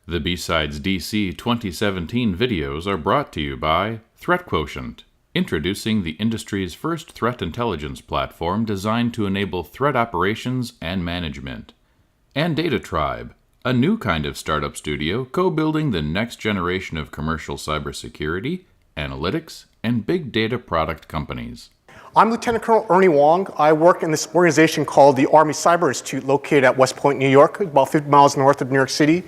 The BSides DC 2017 videos are brought to you by Threat Quotient, introducing the industry's first threat intelligence platform designed to enable threat operations and management, and Data Tribe, a new kind of startup studio co-building the next generation of commercial cybersecurity, analytics, and big data product companies. I'm Lieutenant Colonel Ernie Wong. I work in this organization called the Army Cyber Institute, located at West Point, New York, about 50 miles north of New York City.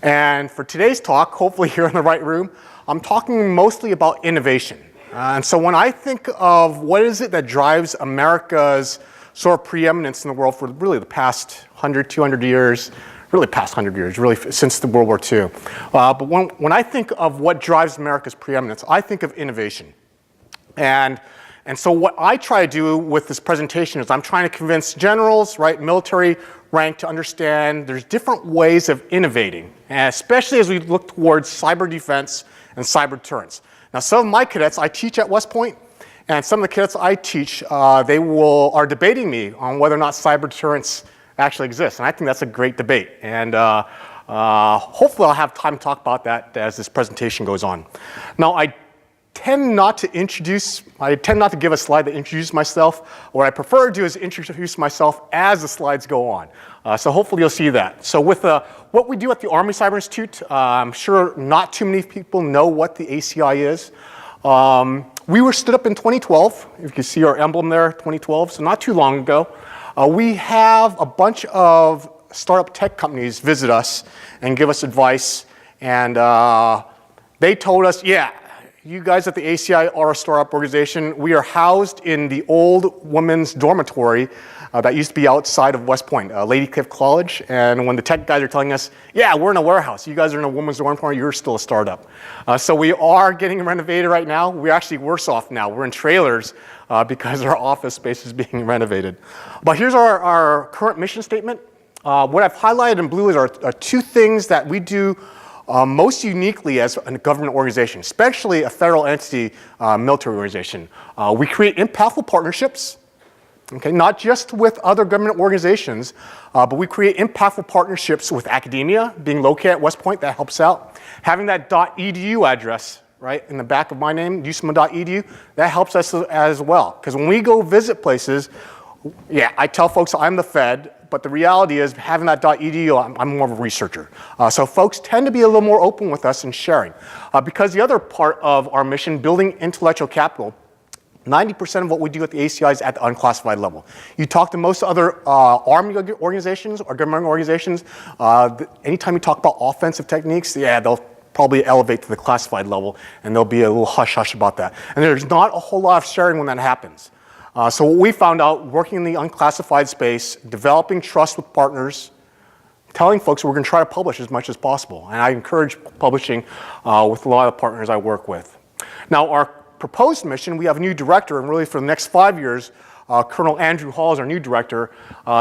And for today's talk, hopefully you're in the right room, I'm talking mostly about innovation. And so when I think of what is it that drives America's sort of preeminence in the world for really the past 100, 200 years, really past 100 years, really since the World War II. But when I think of what drives America's preeminence, I think of innovation. And so what I try to do with this presentation is I'm trying to convince generals, right, military rank to understand there's different ways of innovating, and especially as we look towards cyber defense and cyber deterrence. Now, some of my cadets I teach at West Point, and some of the cadets I teach, are debating me on whether or not cyber deterrence actually exists, and I think that's a great debate. And hopefully I'll have time to talk about that as this presentation goes on. Now, I tend not to give a slide that introduces myself. What I prefer to do is introduce myself as the slides go on. So hopefully you'll see that. So with what we do at the Army Cyber Institute, I'm sure not too many people know what the ACI is. We were stood up in 2012. If you can see our emblem there, 2012, so not too long ago. We have a bunch of startup tech companies visit us and give us advice. And they told us, yeah, you guys at the ACI are a startup organization. We are housed in the old women's dormitory that used to be outside of West Point, Lady Cliff College. And when the tech guys are telling us, yeah, we're in a warehouse, you guys are in a women's dormitory, you're still a startup. So we are getting renovated right now. We're actually worse off now. We're in trailers because our office space is being renovated. But here's our current mission statement. What I've highlighted in blue are two things that we do most uniquely as a government organization, especially a federal entity, military organization. We create impactful partnerships, okay, not just with other government organizations, but we create impactful partnerships with academia, being located at West Point, that helps out. Having that .edu address, right, in the back of my name, usama.edu, that helps us as well. Because when we go visit places, yeah, I tell folks I'm the Fed, but the reality is having that .edu, I'm more of a researcher. So folks tend to be a little more open with us in sharing. Because the other part of our mission, building intellectual capital, 90% of what we do at the ACI is at the unclassified level. You talk to most other Army organizations or government organizations, anytime you talk about offensive techniques, yeah, they'll probably elevate to the classified level, and there'll be a little hush-hush about that. And there's not a whole lot of sharing when that happens. So what we found out, working in the unclassified space, developing trust with partners, telling folks we're going to try to publish as much as possible. And I encourage publishing with a lot of partners I work with. Now, our proposed mission, we have a new director, and really for the next 5 years, Colonel Andrew Hall is our new director.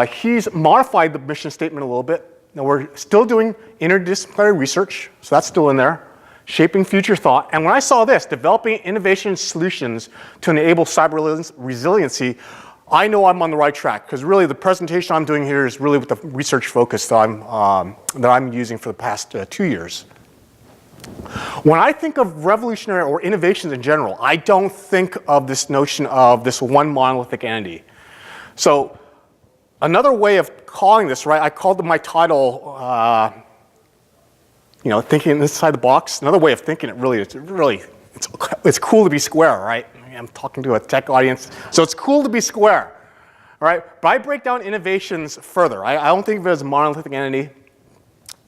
He's modified the mission statement a little bit. Now, we're still doing interdisciplinary research, so that's still in there. Shaping future thought. And when I saw this, developing innovation solutions to enable cyber resiliency, I know I'm on the right track, because really the presentation I'm doing here is really with the research focus that I'm using for the past 2 years. When I think of revolutionary or innovations in general, I don't think of this notion of this one monolithic entity. So another way of calling this, right, I called my title thinking inside the box. Another way of thinking it really is it's cool to be square, right? I'm talking to a tech audience, so it's cool to be square, all right? But I break down innovations further. I don't think of it as a monolithic entity.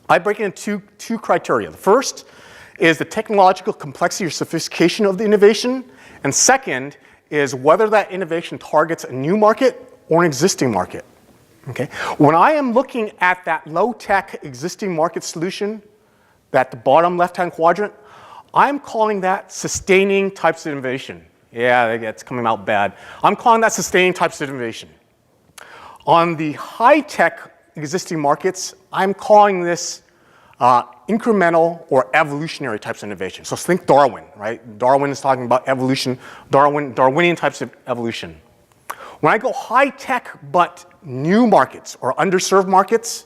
I break it into two criteria. The first is the technological complexity or sophistication of the innovation, and second is whether that innovation targets a new market or an existing market. Okay? When I am looking at that low-tech existing market solution, at the bottom left-hand quadrant, I'm calling that sustaining types of innovation. Yeah, that's coming out bad. I'm calling that sustaining types of innovation. On the high-tech existing markets, I'm calling this incremental or evolutionary types of innovation. So think Darwin, right? Darwin is talking about evolution, Darwinian types of evolution. When I go high-tech but new markets or underserved markets,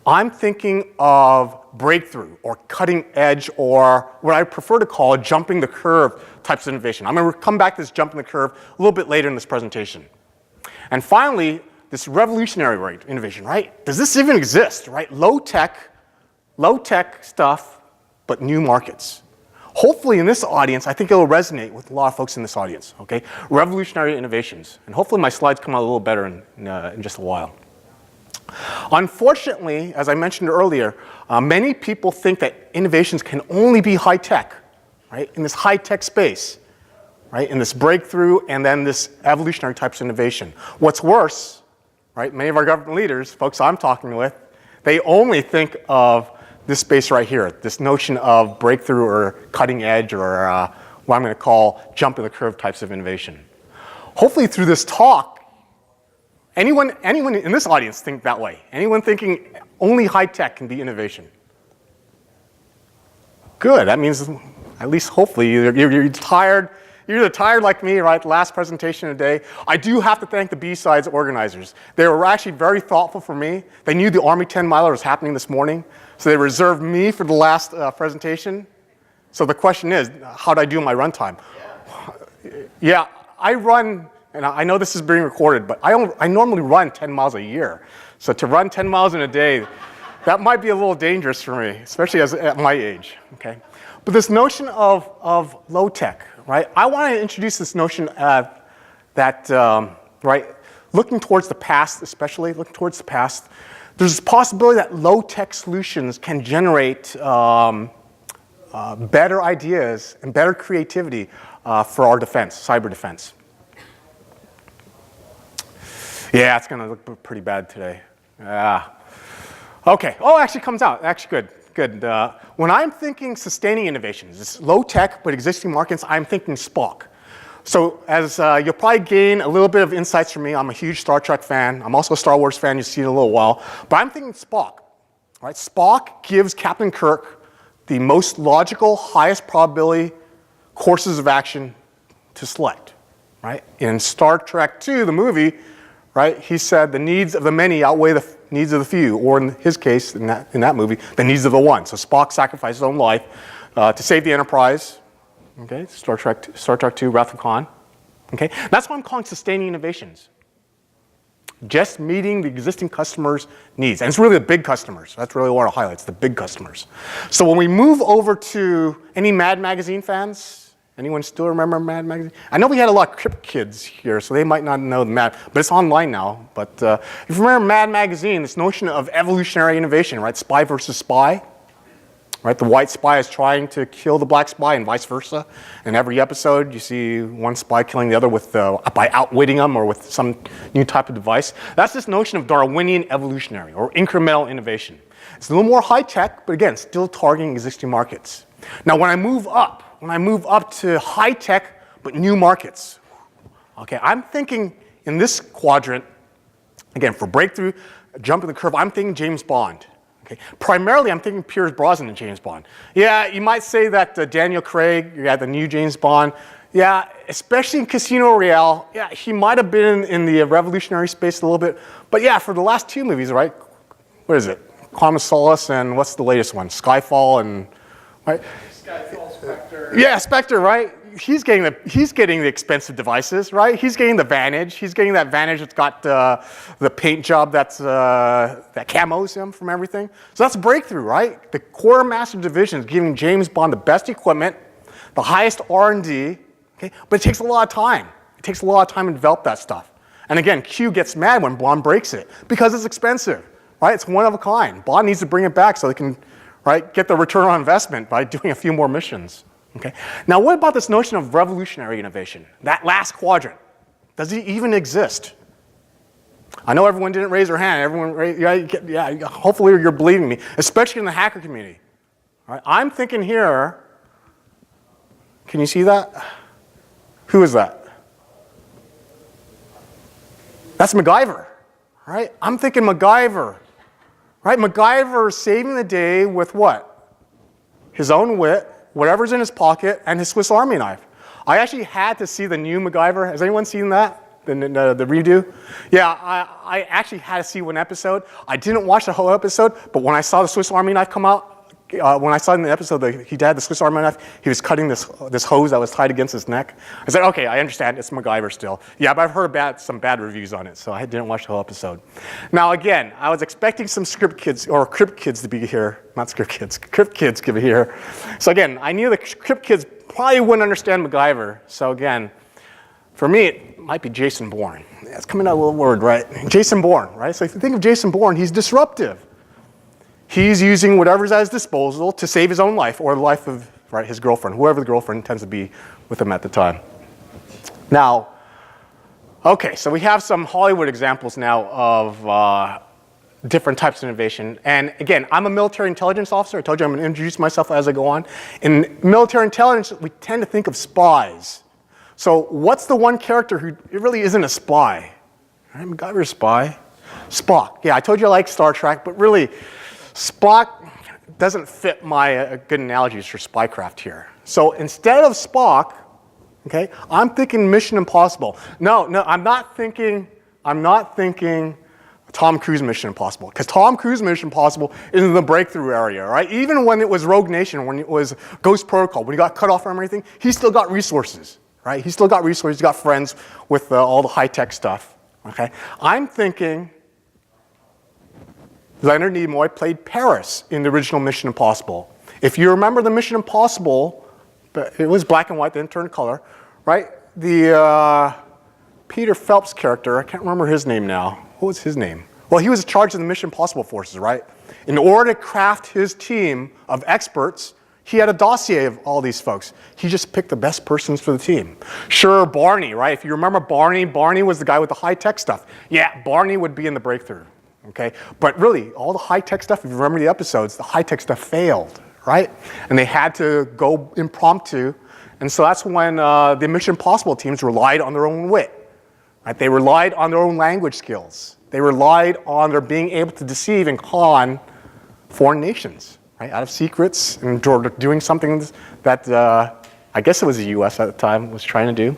I'm thinking of breakthrough or cutting edge or what I prefer to call jumping the curve types of innovation. I'm going to come back to this jumping the curve a little bit later in this presentation. And finally, this revolutionary rate innovation, right? Does this even exist, right? Low tech stuff, but new markets. Hopefully in this audience, I think it'll resonate with a lot of folks in this audience, okay? Revolutionary innovations. And hopefully my slides come out a little better in just a while. Unfortunately, as I mentioned earlier, many people think that innovations can only be high tech, right? In this high tech space, right? In this breakthrough and then this evolutionary types of innovation. What's worse, right? Many of our government leaders, folks I'm talking with, they only think of this space right here, this notion of breakthrough or cutting edge or what I'm going to call jumping the curve types of innovation. Hopefully through this talk, anyone in this audience think that way? Anyone thinking only high tech can be innovation? Good. That means at least hopefully you're tired. You're either tired like me, right? Last presentation of the day. I do have to thank the BSides organizers. They were actually very thoughtful for me. They knew the Army 10 miler was happening this morning, so they reserved me for the last presentation. So the question is, how do I do my runtime? Yeah, I run. And I know this is being recorded, but I normally run 10 miles a year. So to run 10 miles in a day, that might be a little dangerous for me, especially at my age, okay? But this notion of low tech, right? I want to introduce this notion right, looking towards the past, especially looking towards the past, there's this possibility that low tech solutions can generate better ideas and better creativity for our defense, cyber defense. Yeah, it's going to look pretty bad today. Okay. Oh, it actually comes out. Actually, good. When I'm thinking sustaining innovations, it's low tech but existing markets, I'm thinking Spock. So as you'll probably gain a little bit of insights from me, I'm a huge Star Trek fan. I'm also a Star Wars fan. You'll see in a little while. But I'm thinking Spock. Right? Spock gives Captain Kirk the most logical, highest probability courses of action to select. Right? In Star Trek II, the movie, right? He said the needs of the many outweigh the needs of the few, or in his case, in that movie, the needs of the one. So Spock sacrificed his own life to save the Enterprise. Okay, Star Trek II, Wrath of Khan. Okay, that's what I'm calling sustaining innovations. Just meeting the existing customers' needs, and it's really the big customers. That's really what I want to highlight. It's the big customers. So when we move over to any Mad Magazine fans. Anyone still remember Mad Magazine? I know we had a lot of Crip kids here, so they might not know the Mad, but it's online now. But if you remember Mad Magazine, this notion of evolutionary innovation, right? Spy versus spy, right? The white spy is trying to kill the black spy and vice versa. In every episode, you see one spy killing the other by outwitting them or with some new type of device. That's this notion of Darwinian evolutionary or incremental innovation. It's a little more high tech, but again, still targeting existing markets. Now, when I move up to high tech but new markets, okay, I'm thinking in this quadrant, again, for breakthrough, jumping the curve, I'm thinking James Bond. Okay, primarily, I'm thinking Pierce Brosnan and James Bond. Yeah, you might say that Daniel Craig, you got the new James Bond. Yeah, especially in Casino Royale, yeah, he might have been in the revolutionary space a little bit. But yeah, for the last two movies, right? What is it? Quantum of Solace and what's the latest one? Skyfall and, right? Skyfall, Spectre. Yeah, Spectre, right? He's getting the expensive devices, right? He's getting the Vantage. He's getting that Vantage that's got the paint job that camos him from everything. So that's a breakthrough, right? The Quartermaster Division is giving James Bond the best equipment, the highest R&D, okay? But it takes a lot of time. It takes a lot of time to develop that stuff. And again, Q gets mad when Bond breaks it because it's expensive, right? It's one of a kind. Bond needs to bring it back so they can, right, get the return on investment by doing a few more missions. Okay. Now, what about this notion of revolutionary innovation? That last quadrant, does it even exist? I know everyone didn't raise their hand. Everyone, yeah, hopefully you're believing me, especially in the hacker community. All right, I'm thinking here. Can you see that? Who is that? That's MacGyver, right? I'm thinking MacGyver, right? MacGyver saving the day with what? His own wit. Whatever's in his pocket, and his Swiss Army knife. I actually had to see the new MacGyver. Has anyone seen that? the redo? Yeah, I actually had to see one episode. I didn't watch the whole episode, but when I saw the Swiss Army knife come out, when I saw in the episode that he had the Swiss Army knife, he was cutting this hose that was tied against his neck. I said, okay, I understand, it's MacGyver still. Yeah, but I've heard some bad reviews on it, so I didn't watch the whole episode. Now again, I was expecting some script kids, or crypt kids to be here. Not script kids, crypt kids to be here. So again, I knew the crypt kids probably wouldn't understand MacGyver. So again, for me, it might be Jason Bourne. That's coming out with a word, right? Jason Bourne, right? So if you think of Jason Bourne, he's disruptive. He's using whatever's at his disposal to save his own life or the life of his girlfriend, whoever the girlfriend tends to be with him at the time. Now, okay, so we have some Hollywood examples now of different types of innovation. And again, I'm a military intelligence officer. I told you I'm going to introduce myself as I go on. In military intelligence, we tend to think of spies. So what's the one character who really isn't a spy? Right, MacGyver's a spy. Spock. Yeah, I told you I like Star Trek, but really, Spock doesn't fit my good analogies for spycraft here. So instead of Spock, okay, I'm thinking Mission Impossible. No, I'm not thinking Tom Cruise Mission Impossible, because Tom Cruise Mission Impossible is in the breakthrough area, right? Even when it was Rogue Nation, when it was Ghost Protocol, when he got cut off from everything, he still got resources, right? He still got resources, he got friends with all the high-tech stuff, okay? I'm thinking Leonard Nimoy played Paris in the original Mission Impossible. If you remember the Mission Impossible, it was black and white, then turned color, right? The Peter Phelps character, I can't remember his name now. What was his name? Well, he was in charge of the Mission Impossible forces, right? In order to craft his team of experts, he had a dossier of all these folks. He just picked the best persons for the team. Sure, Barney, right? If you remember Barney was the guy with the high-tech stuff. Yeah, Barney would be in the breakthrough. Okay, but really, all the high-tech stuff, if you remember the episodes, the high-tech stuff failed, right? And they had to go impromptu. And so that's when the Mission Impossible teams relied on their own wit, right? They relied on their own language skills. They relied on their being able to deceive and con foreign nations, right? Out of secrets and doing something that I guess it was the US at the time was trying to do.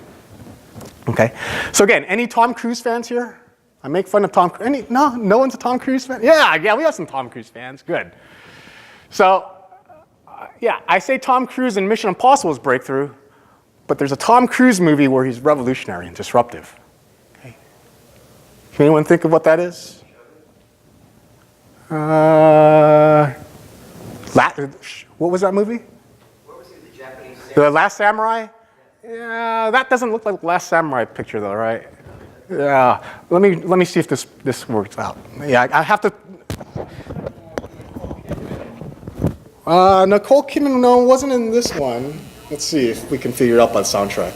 Okay, so again, any Tom Cruise fans here? I make fun of Tom Cruise. No one's a Tom Cruise fan? Yeah, we have some Tom Cruise fans. Good. So, yeah, I say Tom Cruise in Mission Impossible's breakthrough, but there's a Tom Cruise movie where he's revolutionary and disruptive. Okay. Can anyone think of what that is? What was that movie? What was it, the Japanese samurai? The Last Samurai? Yeah, that doesn't look like the Last Samurai picture though, right? Yeah, let me see if this works out. Yeah, I have to. Nicole Kidman, no, wasn't in this one. Let's see if we can figure it out by the soundtrack.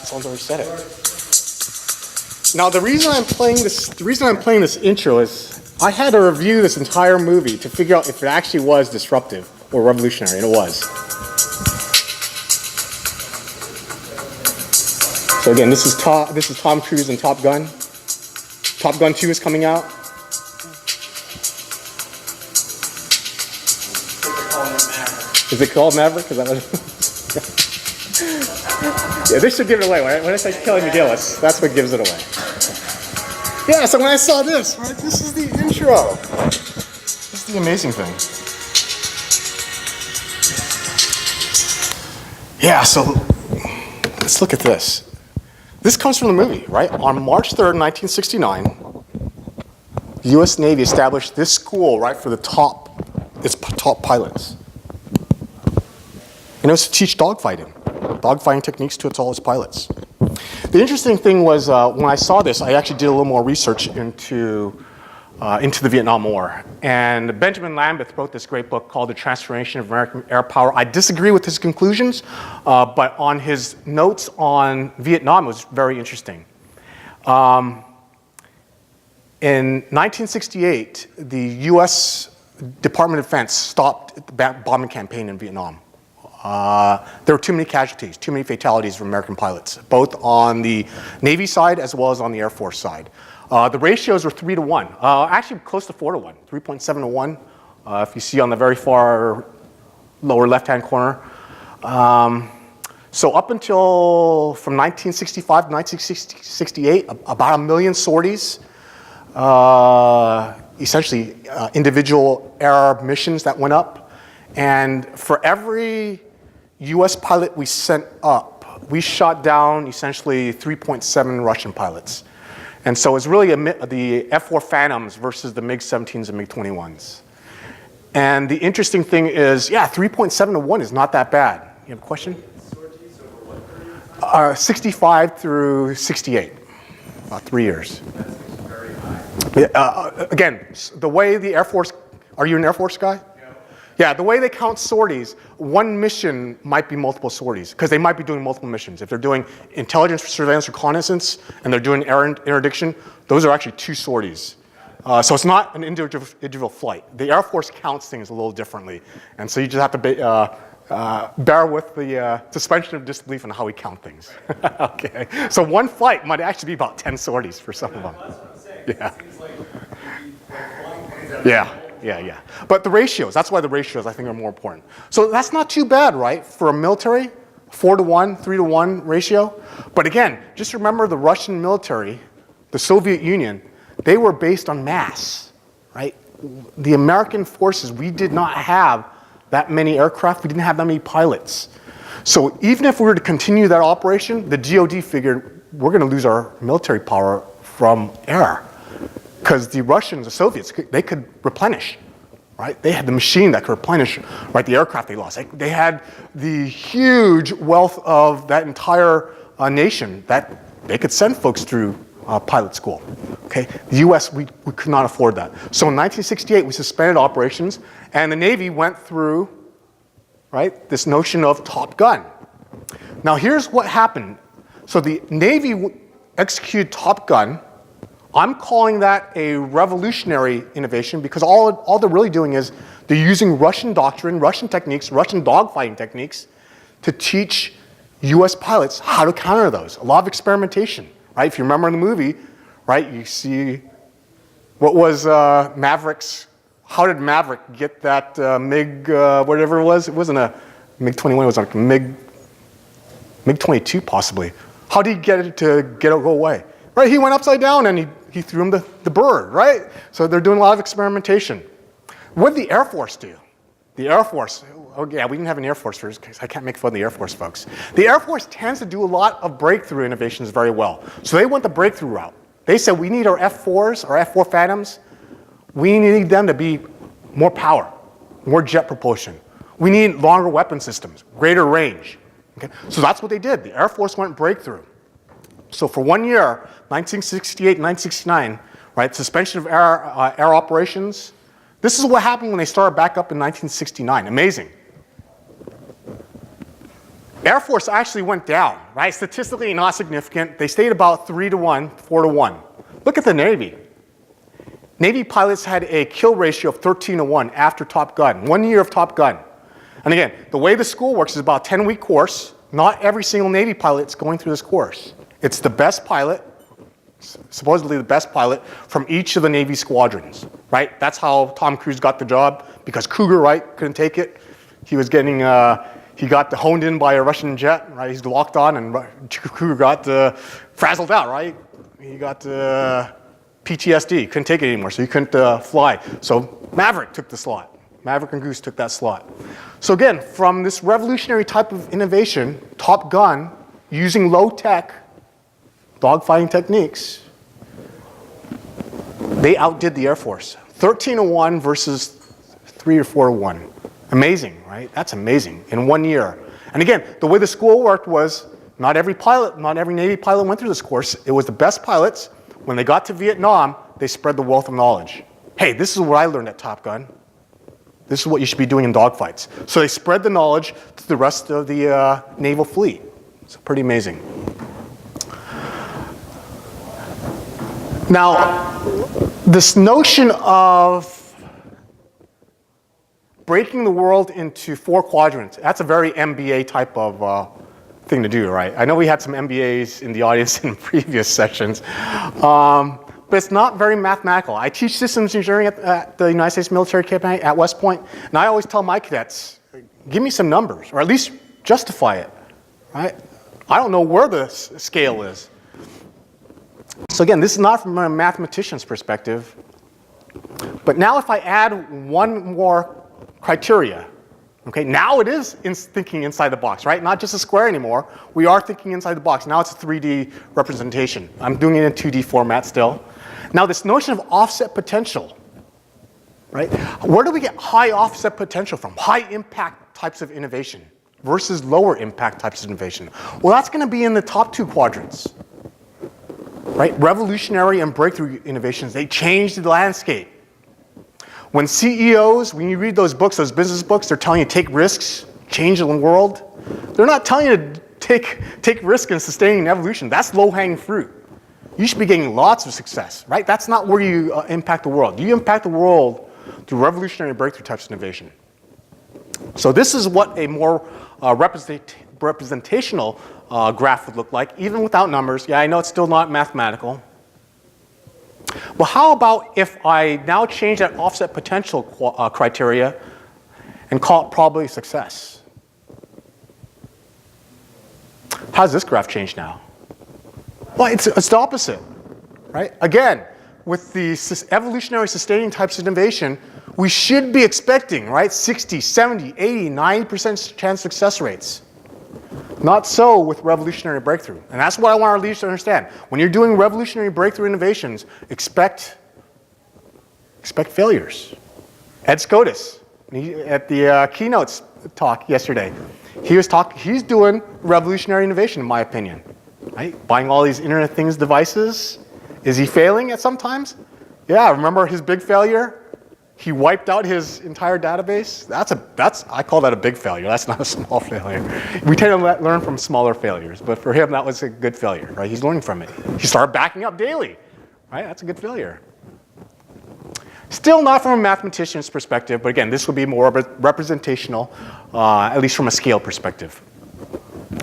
Someone's already said it. Now the reason I'm playing this intro is I had to review this entire movie to figure out if it actually was disruptive or revolutionary, and it was. So again, this is Tom Cruise in Top Gun. Top Gun 2 is coming out. Is it called Maverick? Is that what yeah, this should give it away. When I say Kelly McGillis, that's what gives it away. Yeah, so when I saw this, right, this is the intro. This is the amazing thing. Yeah, so let's look at this. This comes from the movie, right? On March 3rd, 1969, the U.S. Navy established this school, right, for its top pilots. And it was to teach dogfighting techniques to all its pilots. The interesting thing was when I saw this, I actually did a little more research into the Vietnam War. And Benjamin Lambeth wrote this great book called The Transformation of American Air Power. I disagree with his conclusions, but on his notes on Vietnam, it was very interesting. In 1968, the US Department of Defense stopped the bombing campaign in Vietnam. There were too many casualties, too many fatalities of American pilots, both on the Navy side as well as on the Air Force side. The ratios were 3 to 1, actually close to 4 to 1, 3.7 to 1. If you see on the very far lower left-hand corner, So up until from 1965 to 1968, about 1 million sorties, essentially individual error missions that went up. And for every US pilot we sent up, we shot down essentially 3.7 Russian pilots. And so it's really the F-4 Phantoms versus the MiG-17s and MiG-21s. And the interesting thing is, yeah, 3.7 to 1 is not that bad. You have a question? 65 through 68, about 3 years. That seems very high. Again, the way the Air Force, are you an Air Force guy? Yeah, the way they count sorties, one mission might be multiple sorties because they might be doing multiple missions. If they're doing intelligence, surveillance, reconnaissance, and they're doing air interdiction, those are actually 2 sorties. So it's not an individual flight. The Air Force counts things a little differently. And so you just have to bear with the suspension of disbelief on how we count things. Okay, so one flight might actually be about 10 sorties for some of them. That's what I'm saying. Yeah. It seems like flying planes out of Yeah. But the ratios, that's why the ratios I think are more important. So that's not too bad, right? For a military, 4 to 1, 3 to 1 ratio. But again, just remember the Russian military, the Soviet Union, they were based on mass, right? The American forces, we did not have that many aircraft, we didn't have that many pilots. So even if we were to continue that operation, the DoD figured we're going to lose our military power from air. Because the Russians, the Soviets, they could replenish, right? They had the machine that could replenish, right? The aircraft they lost. They had the huge wealth of that entire nation that they could send folks through pilot school, okay? The US, we could not afford that. So in 1968, we suspended operations, and the Navy went through, right, this notion of Top Gun. Now here's what happened. So the Navy executed Top Gun. I'm calling that a revolutionary innovation because all they're really doing is they're using Russian doctrine, Russian techniques, Russian dogfighting techniques to teach US pilots how to counter those. A lot of experimentation, right? If you remember in the movie, right, you see what was Maverick's, how did Maverick get that MiG, whatever it was? It wasn't a MiG-21, it was like a MiG-22 possibly. How did he get it to go away? Right, he went upside down and he threw him the bird, right? So they're doing a lot of experimentation. What did the Air Force do? The Air Force, oh yeah, we didn't have an Air Force first because I can't make fun of the Air Force folks. The Air Force tends to do a lot of breakthrough innovations very well. So they went the breakthrough route. They said we need our F4s, our F4 Phantoms, we need them to be more power, more jet propulsion. We need longer weapon systems, greater range. Okay? So that's what they did. The Air Force went breakthrough. So for 1 year, 1968 and 1969, right, suspension of air operations. This is what happened when they started back up in 1969. Amazing. Air Force actually went down, right? Statistically not significant. They stayed about 3 to 1, 4 to 1. Look at the Navy. Navy pilots had a kill ratio of 13 to 1 after Top Gun, 1 year of Top Gun. And again, the way the school works is about a 10-week course. Not every single Navy pilot is going through this course. It's the best pilot, supposedly the best pilot from each of the Navy squadrons, right? That's how Tom Cruise got the job because Cougar, right, couldn't take it. He was getting, he got honed in by a Russian jet, right? He's locked on and Cougar got frazzled out, right? He got PTSD, couldn't take it anymore, so he couldn't fly. So Maverick took the slot. Maverick and Goose took that slot. So again, from this revolutionary type of innovation, Top Gun, using low-tech dogfighting techniques, they outdid the Air Force. 13 to 1 versus 3 or 4 to 1. Amazing, right? That's amazing in 1 year. And again, the way the school worked was not every pilot, not every Navy pilot went through this course. It was the best pilots. When they got to Vietnam, they spread the wealth of knowledge. Hey, this is what I learned at Top Gun. This is what you should be doing in dogfights. So they spread the knowledge to the rest of the naval fleet. It's pretty amazing. Now, this notion of breaking the world into 4 quadrants, that's a very MBA type of thing to do, right? I know we had some MBAs in the audience in previous sessions, but it's not very mathematical. I teach systems engineering at the United States Military Academy at West Point, and I always tell my cadets, give me some numbers, or at least justify it, right? I don't know where the scale is. So again, this is not from a mathematician's perspective. But now if I add one more criteria, okay, now it is thinking inside the box, right? Not just a square anymore. We are thinking inside the box. Now it's a 3D representation. I'm doing it in 2D format still. Now this notion of offset potential, right? Where do we get high offset potential from? High impact types of innovation versus lower impact types of innovation. Well, that's going to be in the top two quadrants, right? Revolutionary and breakthrough innovations, they change the landscape. When CEOs, when you read those books, those business books, they're telling you take risks, change the world. They're not telling you to take risk in sustaining evolution. That's low-hanging fruit. You should be getting lots of success, right? That's not where you impact the world. You impact the world through revolutionary and breakthrough types of innovation. So this is what a more representational graph would look like, even without numbers. Yeah, I know it's still not mathematical. Well, how about if I now change that offset potential criteria and call it probability of success? How does this graph change now? Well, it's the opposite, right? Again, with the evolutionary sustaining types of innovation, we should be expecting, right, 60, 70, 80, 90% chance success rates. Not so with revolutionary breakthrough. And that's what I want our leaders to understand. When you're doing revolutionary breakthrough innovations, expect failures. Ed Scotus, at the keynotes talk yesterday, he's doing revolutionary innovation, in my opinion. Right? Buying all these Internet of Things devices. Is he failing at some times? Yeah, remember his big failure? He wiped out his entire database. I call that a big failure. That's not a small failure. We tend to learn from smaller failures, but for him, that was a good failure, right? He's learning from it. He started backing up daily, right? That's a good failure. Still not from a mathematician's perspective, but again, this would be more representational, at least from a scale perspective.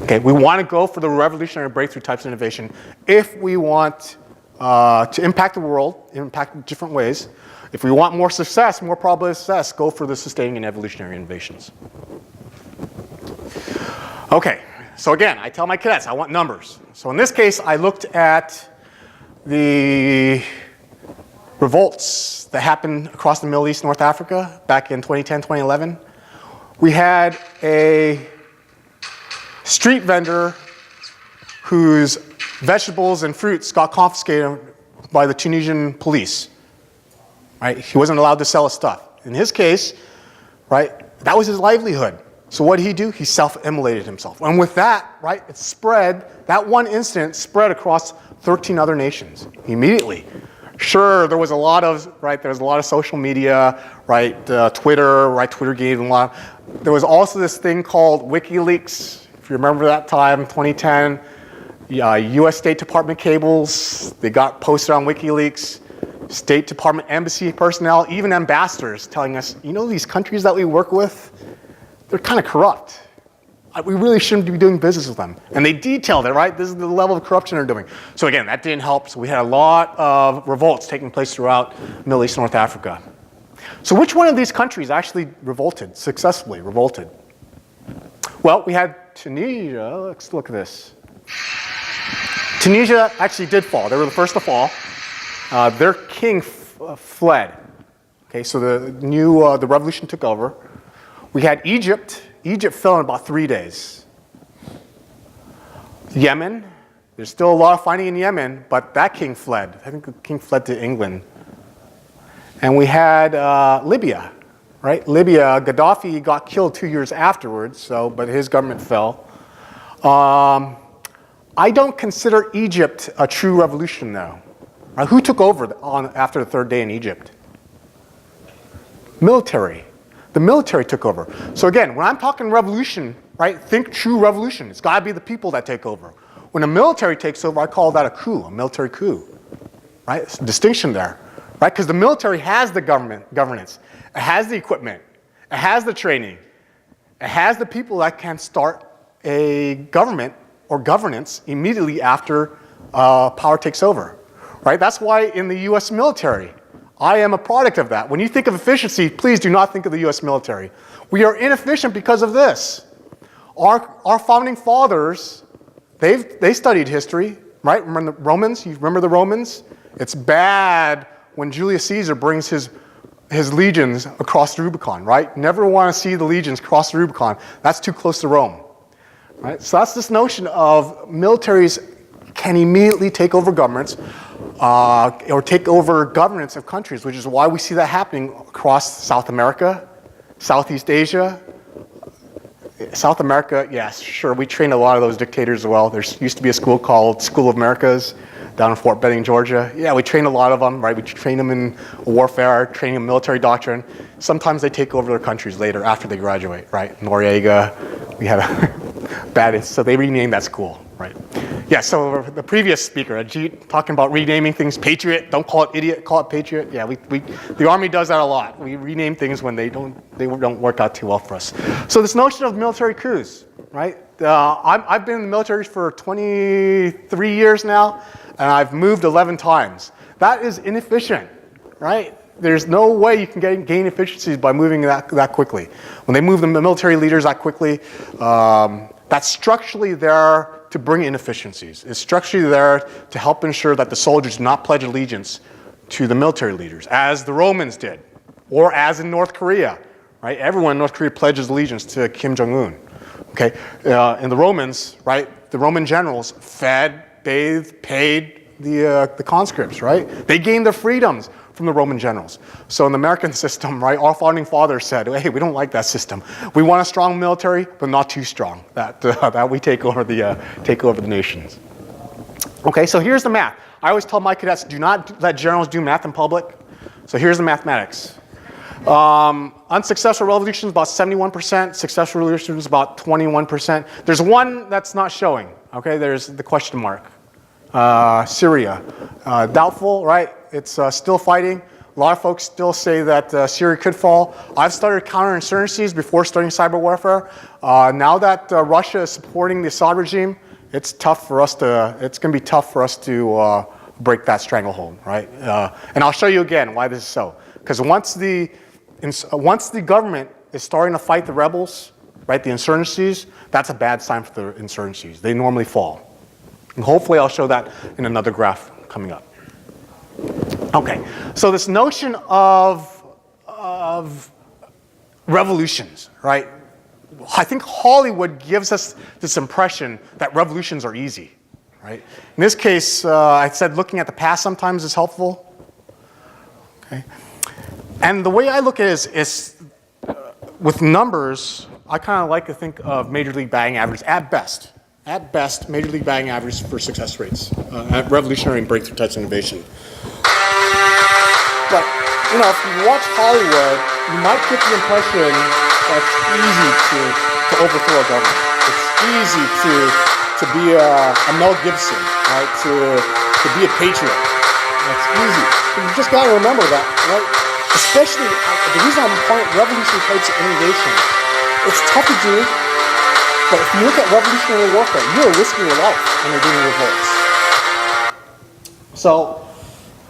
Okay, we want to go for the revolutionary breakthrough types of innovation if we want to impact the world, impact in different ways. If we want more success, more probability of success, go for the sustaining and evolutionary innovations. Okay, so again, I tell my cadets, I want numbers. So in this case, I looked at the revolts that happened across the Middle East, North Africa, back in 2010, 2011. We had a street vendor whose vegetables and fruits got confiscated by the Tunisian police. Right? He wasn't allowed to sell his stuff. In his case, right, that was his livelihood. So what did he do? He self-immolated himself. And with that, right, it spread, that one incident spread across 13 other nations immediately. Sure, there was a lot of social media, right, Twitter, right, Twitter gave a lot. There was also this thing called WikiLeaks, if you remember that time, 2010. US State Department cables, they got posted on WikiLeaks. State Department embassy personnel, even ambassadors telling us, you know, these countries that we work with, they're kind of corrupt. We really shouldn't be doing business with them. And they detailed it, right? This is the level of corruption they're doing. So again, that didn't help. So we had a lot of revolts taking place throughout Middle East, North Africa. So which one of these countries actually successfully revolted? Well, we had Tunisia. Let's look at this. Tunisia actually did fall. They were the first to fall. Their king fled. Okay, so the revolution took over. We had Egypt. Egypt fell in about 3 days. Yemen. There's still a lot of fighting in Yemen, but that king fled. I think the king fled to England. And we had Libya, right? Libya, Gaddafi got killed 2 years afterwards, but his government fell. I don't consider Egypt a true revolution, though. Who took over after the third day in Egypt? Military. The military took over. So again, when I'm talking revolution, right, think true revolution. It's got to be the people that take over. When the military takes over, I call that a coup, a military coup. Right? It's a distinction there. Right? Because the military has the governance. It has the equipment. It has the training. It has the people that can start a government or governance immediately after power takes over. Right? That's why in the US military, I am a product of that. When you think of efficiency, please do not think of the US military. We are inefficient because of this. Our founding fathers, they studied history, right? Remember the Romans? You remember the Romans? It's bad when Julius Caesar brings his legions across the Rubicon, right? Never want to see the legions cross the Rubicon. That's too close to Rome, right? So that's this notion of militaries can immediately take over governments or take over governance of countries, which is why we see that happening across South America, Southeast Asia. South America, yes, sure, we trained a lot of those dictators as well. There used to be a school called School of Americas down in Fort Benning, Georgia. Yeah, we trained a lot of them, right? We trained them in warfare, training in military doctrine. Sometimes they take over their countries later after they graduate, right? Noriega, we had a bad, so they renamed that school, right? Yeah, so the previous speaker, Ajit, talking about renaming things Patriot, don't call it idiot, call it Patriot. Yeah, the Army does that a lot. We rename things when they don't work out too well for us. So this notion of military coups, right? I've been in the military for 23 years now, and I've moved 11 times. That is inefficient, right? There's no way you can gain efficiencies by moving that quickly. When they move the military leaders that quickly, that's structurally there to bring inefficiencies. It's structurally there to help ensure that the soldiers do not pledge allegiance to the military leaders, as the Romans did, or as in North Korea, right? Everyone in North Korea pledges allegiance to Kim Jong-un, okay? And the Romans, right? The Roman generals fed, bathed, paid the conscripts, right? They gained their freedoms from the Roman generals. So in the American system, right, our founding fathers said, hey, we don't like that system. We want a strong military, but not too strong, that we take over the nations. Okay, so here's the math. I always tell my cadets, do not let generals do math in public. So here's the mathematics. Unsuccessful revolutions about 71%, successful revolutions about 21%. There's one that's not showing, okay? There's the question mark. Syria, doubtful, right? It's still fighting. A lot of folks still say that Syria could fall. I've started counterinsurgencies before starting cyber warfare. Now that Russia is supporting the Assad regime, it's going to be tough for us to break that stranglehold, right? And I'll show you again why this is so. Because once the government is starting to fight the rebels, right, the insurgencies, that's a bad sign for the insurgencies. They normally fall. And hopefully I'll show that in another graph coming up. Okay, so this notion of revolutions, right? I think Hollywood gives us this impression that revolutions are easy, right? In this case, I said looking at the past sometimes is helpful. Okay, and the way I look at it is with numbers, I kind of like to think of Major League batting average at best. At best, Major League batting average for success rates at revolutionary and breakthrough types of innovation. But, you know, if you watch Hollywood, you might get the impression that it's easy to overthrow a government. It's easy to be a Mel Gibson, right? To be a patriot. It's easy. But you just got to remember that, right? Especially, the reason I'm calling it revolutionary types of innovation, it's tough to do. But if you look at revolutionary warfare, you're risking your life when you're doing revolts. So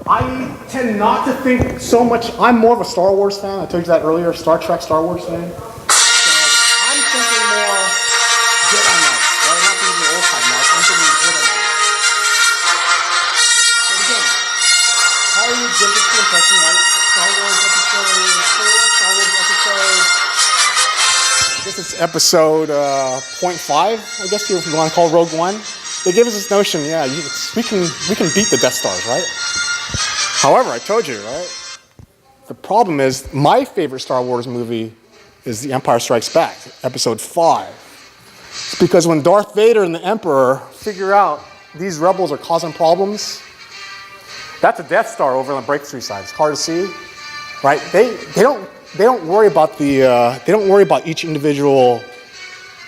I tend not to think so much. I'm more of a Star Wars fan. I told you that earlier, Star Trek, Star Wars fan. So I'm thinking more Jedi Knight. Well, I'm not thinking old time Knight. I'm thinking Jedi Knight. So again, Hollywood gives us the impression, right? Star Wars episode 4, Star Wars episode. I guess it's episode 0.5, I guess if you want to call Rogue One. They give us this notion, yeah, we can beat the Death Stars, right? However, I told you, right? The problem is, my favorite Star Wars movie is The Empire Strikes Back, episode 5. It's because when Darth Vader and the Emperor figure out these rebels are causing problems, that's a Death Star over on the breakthrough side. It's hard to see, right? They don't worry about each individual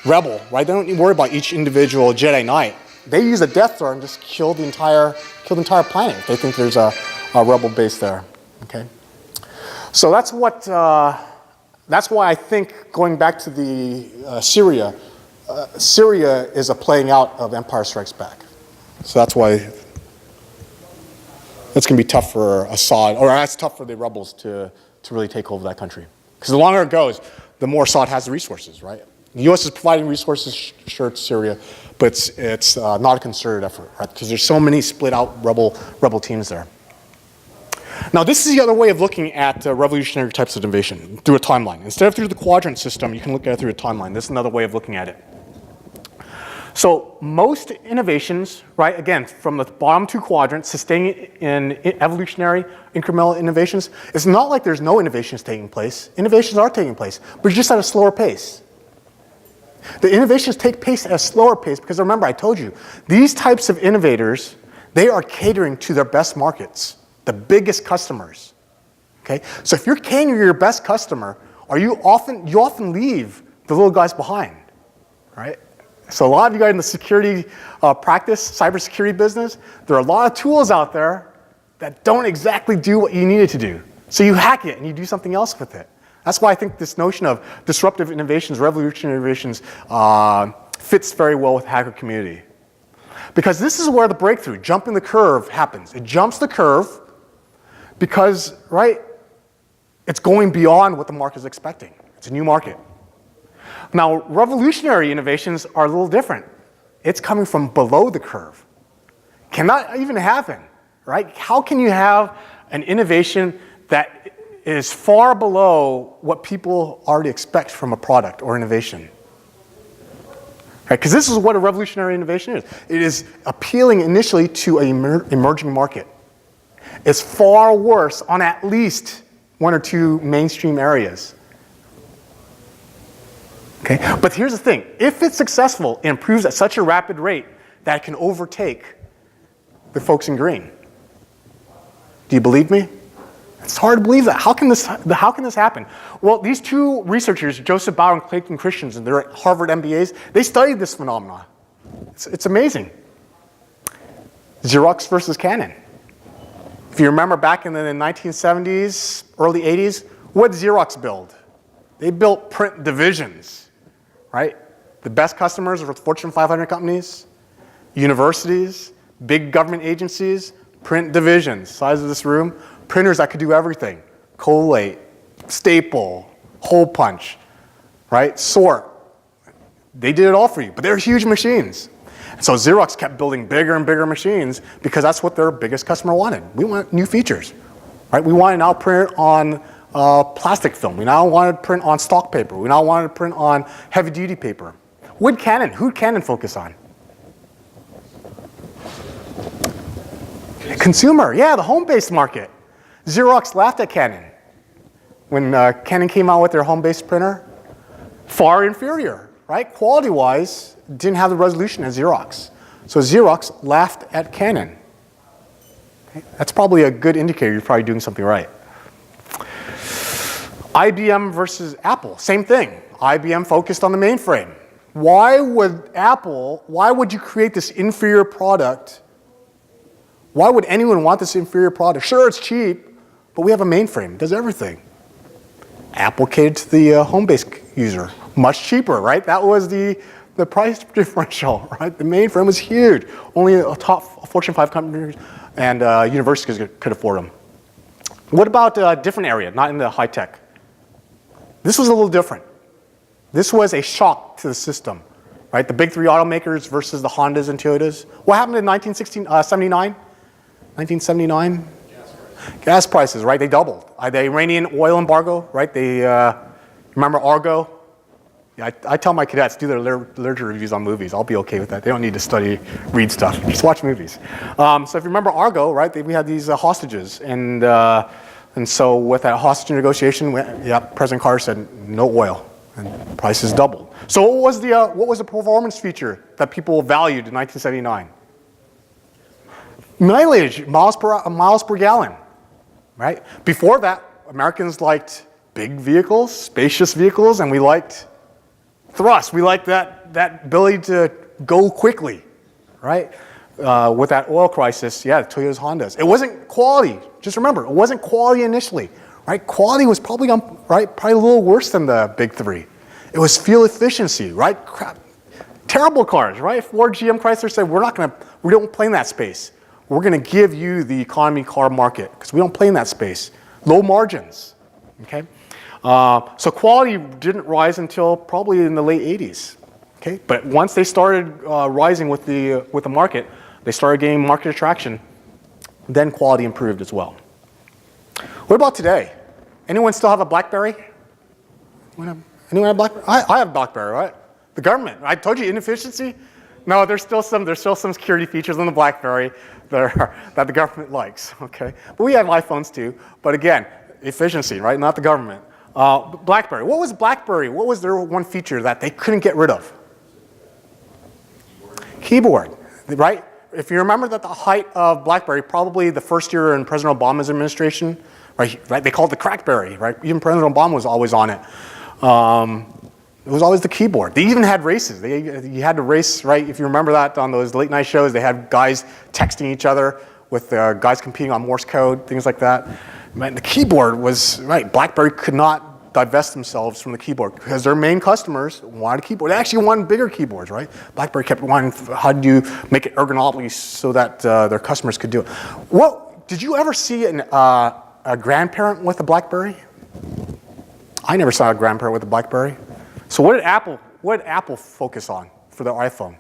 rebel, right? They don't worry about each individual Jedi Knight. They use a Death Star and just kill the entire planet if they think there's a rebel base there. Okay, so that's why I think going back to the Syria is a playing out of Empire Strikes Back. So that's why it's going to be tough for Assad, or that's tough for the rebels to really take over that country. Because the longer it goes, the more Assad has the resources, right? The U.S. is providing resources, sure, to Syria, but it's not a concerted effort, right? Because there's so many split out rebel teams there. Now, this is the other way of looking at revolutionary types of innovation, through a timeline. Instead of through the quadrant system, you can look at it through a timeline. This is another way of looking at it. So most innovations, right, again, from the bottom two quadrants, sustaining in evolutionary incremental innovations, it's not like there's no innovations taking place. Innovations are taking place, but just at a slower pace. The innovations take place at a slower pace because remember, I told you, these types of innovators, they are catering to their best markets, the biggest customers. Okay? So if you're catering to your best customer, you often leave the little guys behind, right? So a lot of you guys in the security practice, cybersecurity business, there are a lot of tools out there that don't exactly do what you need it to do. So you hack it and you do something else with it. That's why I think this notion of disruptive innovations, revolutionary innovations, fits very well with the hacker community. Because this is where the breakthrough, jumping the curve, happens. It jumps the curve because, right, it's going beyond what the market is expecting. It's a new market. Now, revolutionary innovations are a little different. It's coming from below the curve. Cannot even happen, right? How can you have an innovation that is far below what people already expect from a product or innovation? Right? Because this is what a revolutionary innovation is. It is appealing initially to an emerging market. It's far worse on at least one or two mainstream areas. Okay? But here's the thing. If it's successful, it improves at such a rapid rate that it can overtake the folks in green. Do you believe me? It's hard to believe that. How can this happen? Well, these two researchers, Joseph Bauer and Clayton Christensen, they're at Harvard MBAs, they studied this phenomenon. It's amazing. Xerox versus Canon. If you remember back in the 1970s, early 80s, what did Xerox build? They built print divisions, right? The best customers were Fortune 500 companies, universities, big government agencies, print divisions, size of this room, printers that could do everything. Collate, staple, hole punch, right? Sort. They did it all for you, but they're huge machines. So Xerox kept building bigger and bigger machines because that's what their biggest customer wanted. We want new features, right? We want to now print on plastic film. We now want to print on stock paper. We now want to print on heavy-duty paper. Who'd Canon focus on? Consumer, yeah, the home-based market. Xerox laughed at Canon when Canon came out with their home-based printer. Far inferior, right? Quality-wise, didn't have the resolution as Xerox. So Xerox laughed at Canon. Okay? That's probably a good indicator you're probably doing something right. IBM versus Apple, same thing. IBM focused on the mainframe. Why would you create this inferior product? Why would anyone want this inferior product? Sure, it's cheap, but we have a mainframe. It does everything. Apple catered to the home-based user. Much cheaper, right? That was the price differential, right? The mainframe was huge. Only a top Fortune 5 companies and universities could afford them. What about a different area, not in the high tech? This was a little different. This was a shock to the system, right? The big three automakers versus the Hondas and Toyotas. What happened in 1979? 1979? Gas prices, right? They doubled. The Iranian oil embargo, right? They remember Argo? Yeah, I tell my cadets, do their literature reviews on movies. I'll be okay with that. They don't need to read stuff. Just watch movies. So if you remember Argo, right? We had these hostages, and so with that hostage negotiation, President Carter said no oil, and prices doubled. So what was the performance feature that people valued in 1979? Mileage, miles per gallon, right? Before that, Americans liked big vehicles, spacious vehicles, and we liked thrust. We liked that ability to go quickly, right? With that oil crisis, Toyotas, Hondas. It wasn't quality. Just remember, it wasn't quality initially, right? Quality was probably a little worse than the big three. It was fuel efficiency, right? Crap. Terrible cars, right? Ford, GM, Chrysler said, we don't play in that space. We're going to give you the economy car market because we don't play in that space. Low margins, okay? So quality didn't rise until probably in the late 80s. Okay, but once they started rising with the market, they started gaining market attraction. Then quality improved as well. What about today? Anyone still have a BlackBerry? Anyone have BlackBerry? I have BlackBerry, right? The government. I told you inefficiency. No, there's still some security features on the BlackBerry that the government likes. Okay, but we have iPhones too. But again, efficiency, right? Not the government. BlackBerry. What was BlackBerry? What was their one feature that they couldn't get rid of? Keyboard, right? If you remember that the height of BlackBerry, probably the first year in President Obama's administration, right? They called it the Crackberry, right? Even President Obama was always on it. It was always the keyboard. They even had races. You had to race, right? If you remember that on those late night shows, they had guys texting each other with guys competing on Morse code, things like that. Man, the keyboard was, right, BlackBerry could not divest themselves from the keyboard because their main customers wanted a keyboard. They actually wanted bigger keyboards, right? BlackBerry kept wanting, how do you make it ergonomically so that their customers could do it? Well, did you ever see a grandparent with a BlackBerry? I never saw a grandparent with a BlackBerry. So what did Apple focus on for their iPhone?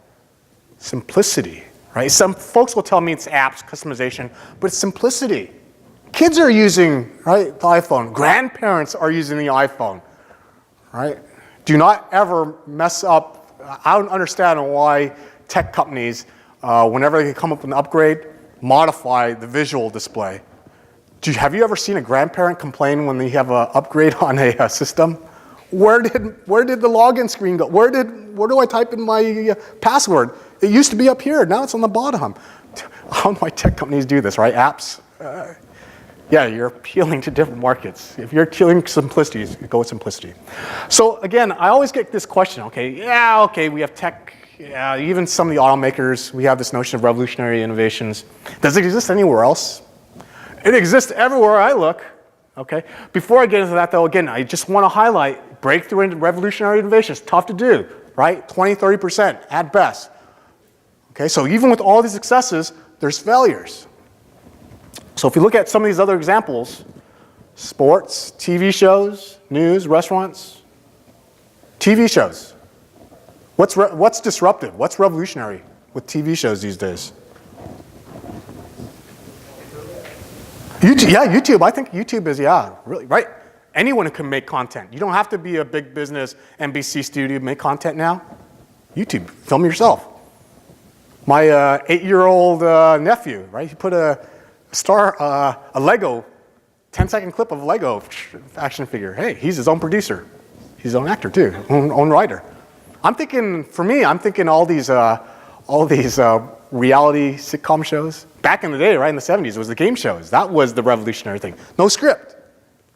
Simplicity, right? Some folks will tell me it's apps, customization, but it's simplicity. Kids are using, right, the iPhone. Grandparents are using the iPhone, right? Do not ever mess up. I don't understand why tech companies, whenever they come up with an upgrade, modify the visual display. Have you ever seen a grandparent complain when they have an upgrade on a system? Where did the login screen go? Where do I type in my password? It used to be up here. Now it's on the bottom. How do my tech companies do this, right? Apps. Yeah, you're appealing to different markets. If you're appealing simplicity, go with simplicity. So again, I always get this question. Okay, we have tech. Yeah, even some of the automakers, we have this notion of revolutionary innovations. Does it exist anywhere else? It exists everywhere I look. Okay. Before I get into that, though, again, I just want to highlight breakthrough and revolutionary innovations. Tough to do, right? 20, 30% at best. Okay. So even with all these successes, there's failures. So if you look at some of these other examples, sports, TV shows, news, restaurants, TV shows. What's disruptive? What's revolutionary with TV shows these days? YouTube, yeah, YouTube. I think YouTube is, really, right? Anyone can make content. You don't have to be a big business NBC studio to make content now. YouTube, film yourself. My 8-year-old nephew, right? He put a Lego, 10-second clip of a Lego action figure. Hey, he's his own producer. He's his own actor too, own writer. I'm thinking all these reality sitcom shows. Back in the day, right in the 70s, it was the game shows. That was the revolutionary thing. No script.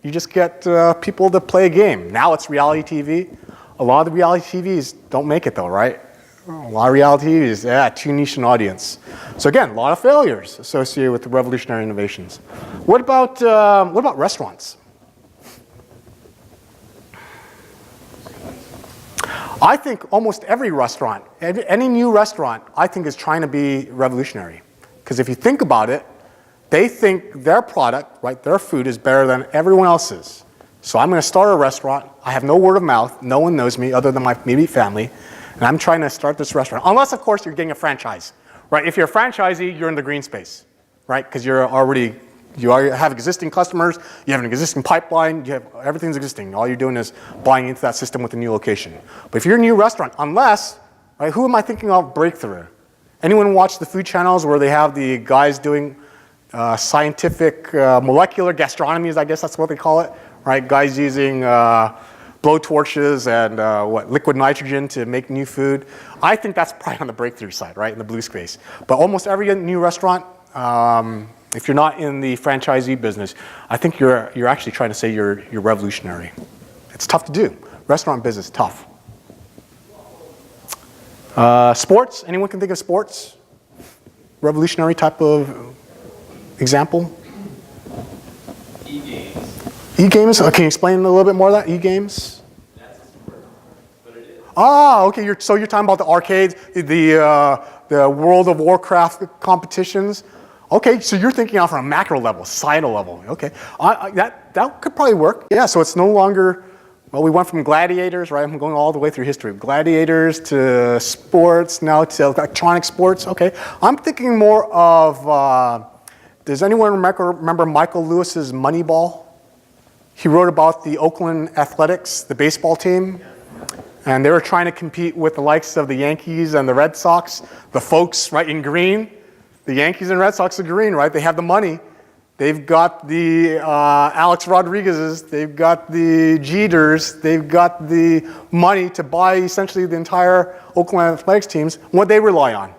You just get people to play a game. Now it's reality TV. A lot of the reality TVs don't make it though, right? A lot of reality TVs, too niche an audience. So again, a lot of failures associated with the revolutionary innovations. What about restaurants? I think almost every restaurant, any new restaurant, I think is trying to be revolutionary. Because if you think about it, they think their product, right, their food is better than everyone else's. So I'm going to start a restaurant. I have no word of mouth. No one knows me other than my immediate family. And I'm trying to start this restaurant. Unless, of course, you're getting a franchise, right? If you're a franchisee, you're in the green space, right? Because you have existing customers. You have an existing pipeline. Everything's existing. All you're doing is buying into that system with a new location. But if you're a new restaurant, unless, right, who am I thinking of breakthrough? Anyone watch the food channels where they have the guys doing scientific molecular gastronomies, I guess that's what they call it, right? Guys using blow torches and liquid nitrogen to make new food. I think that's probably on the breakthrough side, right, in the blue space. But almost every new restaurant, if you're not in the franchisee business, I think you're actually trying to say you're revolutionary. It's tough to do. Restaurant business, tough. Sports, anyone can think of sports? Revolutionary type of example? E-games. E-games, can you explain a little bit more of that, e-games? That's a sport, but it is. Okay, so you're talking about the arcades, the World of Warcraft competitions? Okay, so you're thinking out from a macro level, societal level. Okay, that could probably work. Yeah, so it's no longer, well, we went from gladiators, right? I'm going all the way through history. Gladiators to sports, now to electronic sports. Okay, I'm thinking more of, does anyone remember Michael Lewis's Moneyball? He wrote about the Oakland Athletics, the baseball team. And they were trying to compete with the likes of the Yankees and the Red Sox. The folks, right, in green, the Yankees and Red Sox are green, right? They have the money. They've got the Alex Rodriguez's, they've got the Jeters, they've got the money to buy essentially the entire Oakland Athletics teams. What they rely on?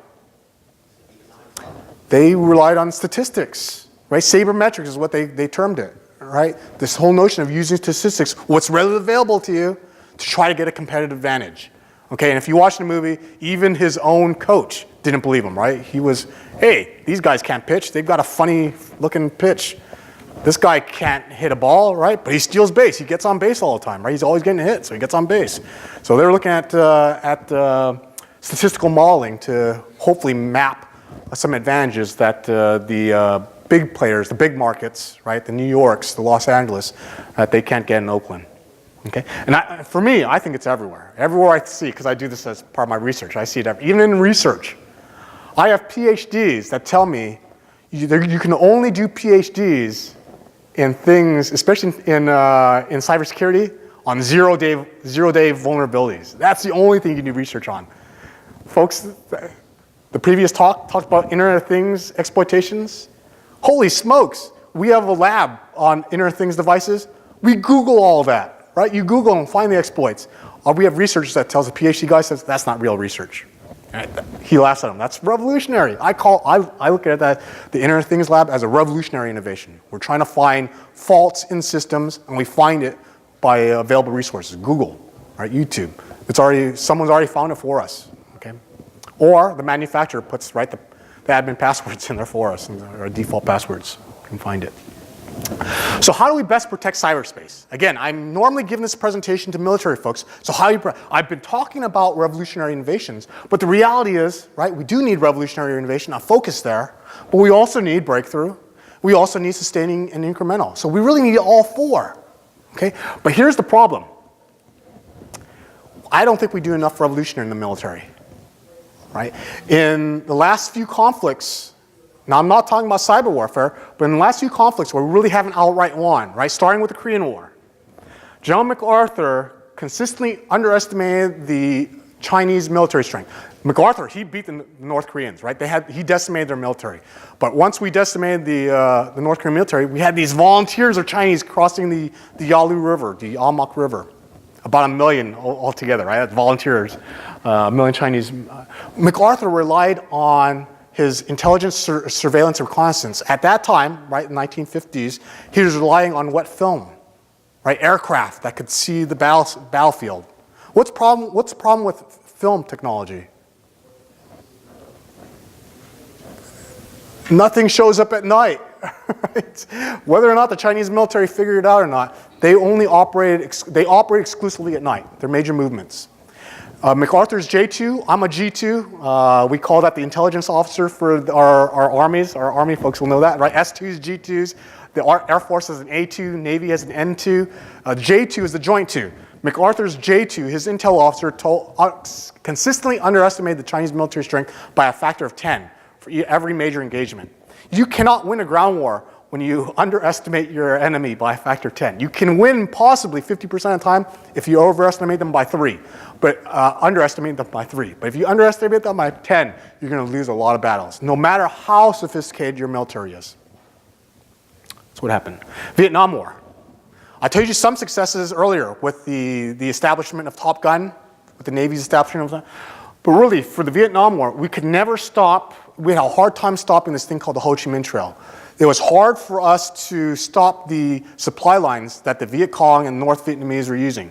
They relied on statistics, right? Sabermetrics is what they termed it, right? This whole notion of using statistics, what's readily available to you, to try to get a competitive advantage. Okay, and if you watch the movie, even his own coach didn't believe him, right? He was, hey, these guys can't pitch. They've got a funny looking pitch. This guy can't hit a ball, right? But he steals base. He gets on base all the time, right? He's always getting hit, so he gets on base. So they're looking at statistical modeling to hopefully map some advantages that the big players, the big markets, right? The New Yorks, the Los Angeles, that they can't get in Oakland. Okay, and for me, I think it's everywhere. Everywhere I see, because I do this as part of my research, I see it even in research. I have PhDs that tell me you can only do PhDs in things, especially in cybersecurity, on zero-day vulnerabilities. That's the only thing you can do research on. Folks, the previous talk talked about Internet of Things exploitations. Holy smokes, we have a lab on Internet of Things devices. We Google all that. Right? You Google and find the exploits. We have researchers that tells a PhD guy says that's not real research. Right? He laughs at him. That's revolutionary. I look at that, the Internet of Things lab, as a revolutionary innovation. We're trying to find faults in systems, and we find it by available resources. Google, right? YouTube. Someone's already found it for us. Okay? Or the manufacturer puts the admin passwords in there for us, and our default passwords. You can find it. So how do we best protect cyberspace? Again, I'm normally giving this presentation to military folks, so I've been talking about revolutionary innovations, but the reality is, right, we do need revolutionary innovation, a focus there, but we also need breakthrough. We also need sustaining and incremental. So we really need all four, okay? But here's the problem. I don't think we do enough revolution in the military, right? In the last few conflicts, now, I'm not talking about cyber warfare, but in the last few conflicts where we really haven't outright won, right, starting with the Korean War, General MacArthur consistently underestimated the Chinese military strength. MacArthur, he beat the North Koreans, right? He decimated their military. But once we decimated the North Korean military, we had these volunteers of Chinese crossing the Yalu River, the Amok River. About 1 million altogether, right? That's volunteers, 1 million Chinese. MacArthur relied on his intelligence, surveillance, and reconnaissance. At that time, right, in the 1950s, he was relying on what film? Right, aircraft that could see the battlefield. What's the problem with film technology? Nothing shows up at night. Right? Whether or not the Chinese military figured it out or not, they operate exclusively at night. Their major movements. MacArthur's J2, I'm a G2. We call that the intelligence officer for our armies. Our army folks will know that, right? S2s, G2s. The Air Force has an A2, Navy has an N2. J2 is the joint 2. MacArthur's J2, his intel officer, consistently underestimated the Chinese military strength by a factor of 10 for every major engagement. You cannot win a ground war when you underestimate your enemy by a factor of 10. You can win possibly 50% of the time if you overestimate them by 3, but underestimate them by 3. But if you underestimate them by 10, you're going to lose a lot of battles, no matter how sophisticated your military is. That's what happened. Vietnam War. I told you some successes earlier with the establishment of Top Gun, with the Navy's establishment of that. But really, for the Vietnam War, we could never stop. We had a hard time stopping this thing called the Ho Chi Minh Trail. It was hard for us to stop the supply lines that the Viet Cong and North Vietnamese were using.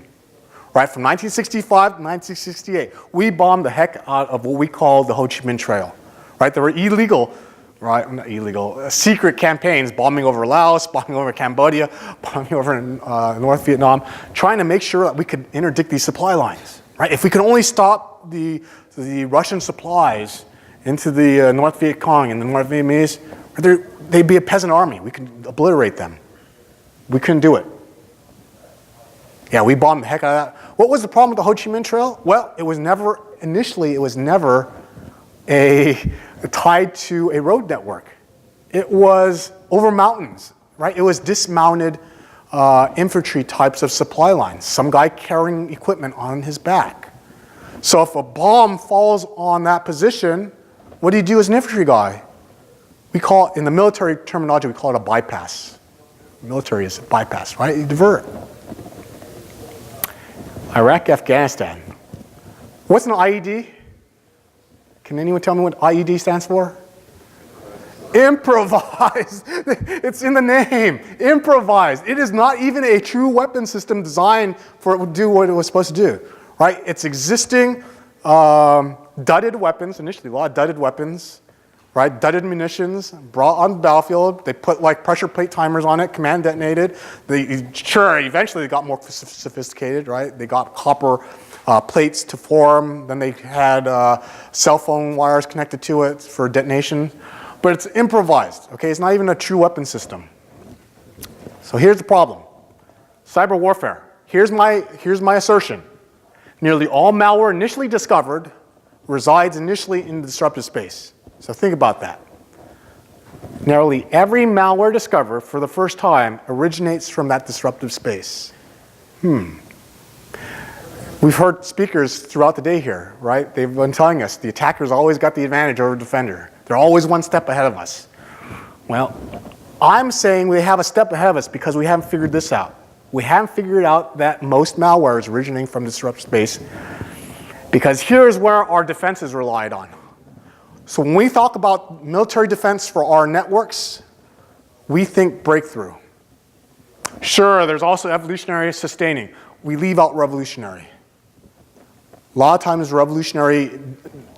Right, from 1965 to 1968, we bombed the heck out of what we call the Ho Chi Minh Trail. Right, there were illegal, right, not illegal, secret campaigns bombing over Laos, bombing over Cambodia, bombing over North Vietnam, trying to make sure that we could interdict these supply lines. Right, if we could only stop the Russian supplies into the North Viet Cong and the North Vietnamese, they'd be a peasant army. We could obliterate them. We couldn't do it. Yeah, we bombed the heck out of that. What was the problem with the Ho Chi Minh Trail? Well, initially it was never tied to a road network. It was over mountains, right? It was dismounted infantry types of supply lines. Some guy carrying equipment on his back. So if a bomb falls on that position, what do you do as an infantry guy? We call it, in the military terminology, we call it a bypass. Military is a bypass, right? You divert. Iraq, Afghanistan. What's an IED? Can anyone tell me what IED stands for? Improvised. It's in the name. Improvised. It is not even a true weapon system designed for it to do what it was supposed to do. Right? It's existing dudded weapons, initially a lot of dudded weapons, right? Dudded munitions brought on the battlefield. They put like pressure plate timers on it, command detonated. Eventually they got more sophisticated, right? They got copper plates to form. Then they had cell phone wires connected to it for detonation. But it's improvised, okay? It's not even a true weapon system. So here's the problem. Cyber warfare. Here's my assertion. Nearly all malware initially discovered resides initially in the disruptive space. So think about that. Nearly every malware discovered for the first time originates from that disruptive space. We've heard speakers throughout the day here, right? They've been telling us the attacker's always got the advantage over the defender. They're always one step ahead of us. Well, I'm saying we have a step ahead of us because we haven't figured this out. We haven't figured out that most malware is originating from disruptive space, because here's where our defenses relied on. So when we talk about military defense for our networks, we think breakthrough. Sure, there's also evolutionary sustaining. We leave out revolutionary. A lot of times revolutionary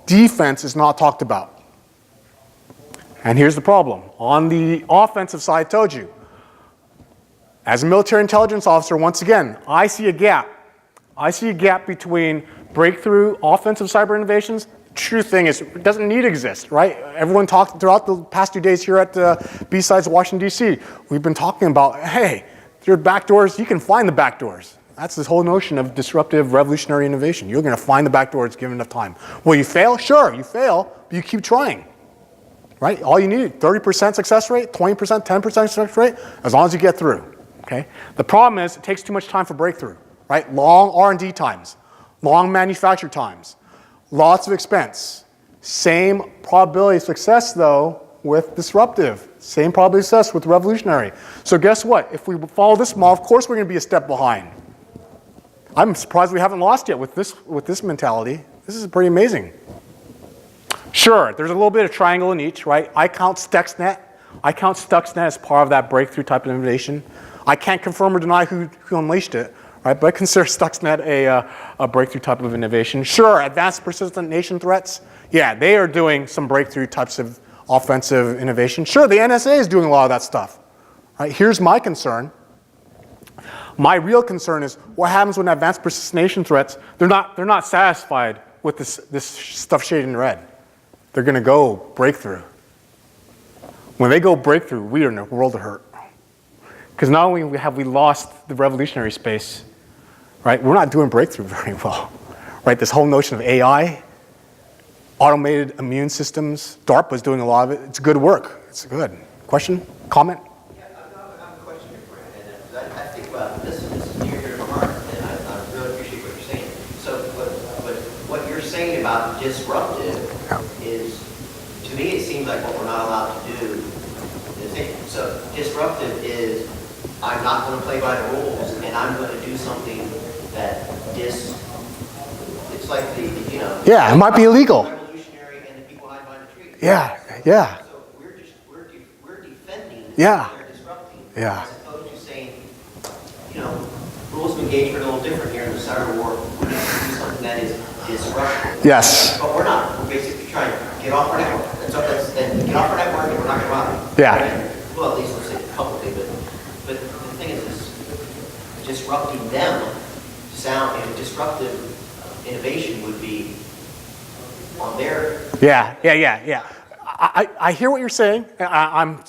defense is not talked about. And here's the problem. On the offensive side, I told you, as a military intelligence officer, once again, I see a gap. I see a gap between breakthrough offensive cyber innovations. True thing is, it doesn't need to exist, right? Everyone talked throughout the past 2 days here at BSides, Washington, D.C. We've been talking about, hey, there are backdoors. You can find the backdoors. That's this whole notion of disruptive, revolutionary innovation. You're going to find the backdoors given enough time. Will you fail? Sure, you fail, but you keep trying. Right? All you need, 30% success rate, 20%, 10% success rate, as long as you get through. Okay? The problem is it takes too much time for breakthrough. Right? Long R&D times, long manufacture times, lots of expense. Same probability of success, though, with disruptive. Same probability of success with revolutionary. So guess what? If we follow this model, of course we're going to be a step behind. I'm surprised we haven't lost yet with this mentality. This is pretty amazing. Sure, there's a little bit of triangle in each, right? I count Stuxnet. I count Stuxnet as part of that breakthrough type of innovation. I can't confirm or deny who unleashed it, right? But I consider Stuxnet a breakthrough type of innovation. Sure, advanced persistent nation threats. Yeah, they are doing some breakthrough types of offensive innovation. Sure, the NSA is doing a lot of that stuff. Right? Here's my concern. My real concern is what happens when advanced persistent nation threats, they're not satisfied with this stuff shaded in red. They're going to go breakthrough. When they go breakthrough, we are in a world of hurt. Because not only have we lost the revolutionary space, right, we're not doing breakthrough very well. Right, this whole notion of AI, automated immune systems, DARPA's doing a lot of it. It's good work. It's good. Question? Comment? Yeah, I have a question for you. And I think about this is near to my heart, and I really appreciate what you're saying. So, but what you're saying about disruptive is, to me, it seems like what we're not allowed to do. So disruptive is, I'm not going to play by the rules, and I'm going to do something that it's like yeah, it might be illegal. Revolutionary and the people hide behind the trees. Yeah, yeah. So we're defending. Yeah. They're disrupting. Yeah. As opposed to saying, rules of engagement are a little different here in the cyber war. We need to do something that is disruptive. Yes. But we're not. We're basically trying to get off our network. And get off our network, and we're not going to bother. Yeah. Well, at least let's say publicly, but the thing is disrupting them disruptive innovation would be on their Yeah. I hear what you're saying. I'm